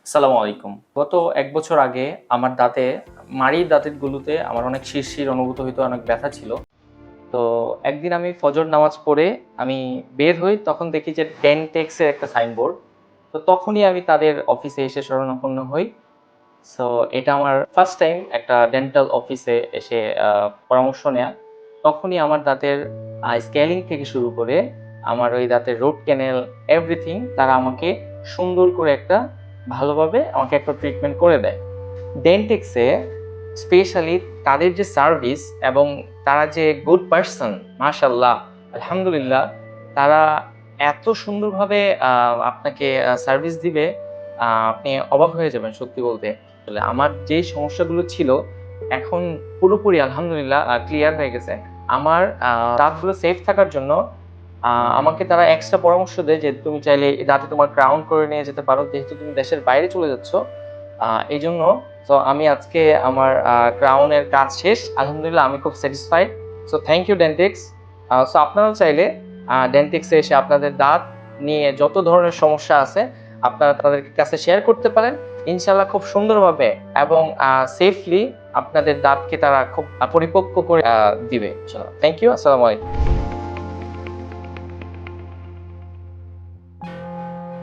আসসালামু আলাইকুম। গত ১ বছর আগে আমার মাড়ির দাঁতেরগুলোতে আমার অনেক শিরশির অনুভূত হইতো, অনেক ব্যথা ছিল। তো একদিন আমি ফজর নামাজ পড়ে আমি বের হই, তখন দেখি যে ডেন্টেক্স এর একটা সাইনবোর্ড। তো তখনই আমি তাদের অফিসে এসে শরণাপন্ন হই। সো এটা আমার ফার্স্ট টাইম একটা ডেন্টাল অফিসে এসে পরামর্শ নেয়া। তখনই আমার দাঁতের স্কেলিং থেকে শুরু করে আমার ওই দাঁতের রুট ক্যানেল এভরিথিং তারা আমাকে সুন্দর করে ভালোভাবে আমাকে একটা ট্রিটমেন্ট করে দেয়। ডেন্টিক্সে স্পেশালি তাদের যে সার্ভিস এবং তারা যে গুড পারসন, মাশাআল্লাহ, আলহামদুলিল্লাহ, তারা এত সুন্দরভাবে আপনাকে সার্ভিস দিবে, আপনি অবাক হয়ে যাবেন সত্যি বলতে। আসলে আমার যেই সমস্যাগুলো ছিল এখন পুরোপুরি আলহামদুলিল্লাহ ক্লিয়ার হয়ে গেছে। আমার দাঁতগুলো সেফ থাকার জন্য আমাকে তারা এক্সট্রা পরামর্শ দেয় যে তুমি চাইলে এই দাঁতে তোমার ক্রাউন করে নিয়ে যেতে পারো, যেহেতু তুমি দেশের বাইরে চলে যাচ্ছ। এইজন্য তো আমি আজকে আমার ক্রাউনের কাজ শেষ। আলহামদুলিল্লাহ আমি খুব satisfied. So thank you Dentix. So আপনারাও চাইলে ডেন্টিক্সে এসে আপনাদের দাঁত নিয়ে যত ধরনের সমস্যা আছে আপনারা তাদের কাছে শেয়ার করতে পারেন। ইনশাআল্লাহ খুব সুন্দরভাবে এবং সেফলি আপনাদের দাঁতকে তারা খুব পরিপক্ক করে দিবে ইনশাআল্লাহ। Thank you. আসসালামু আলাইকুম।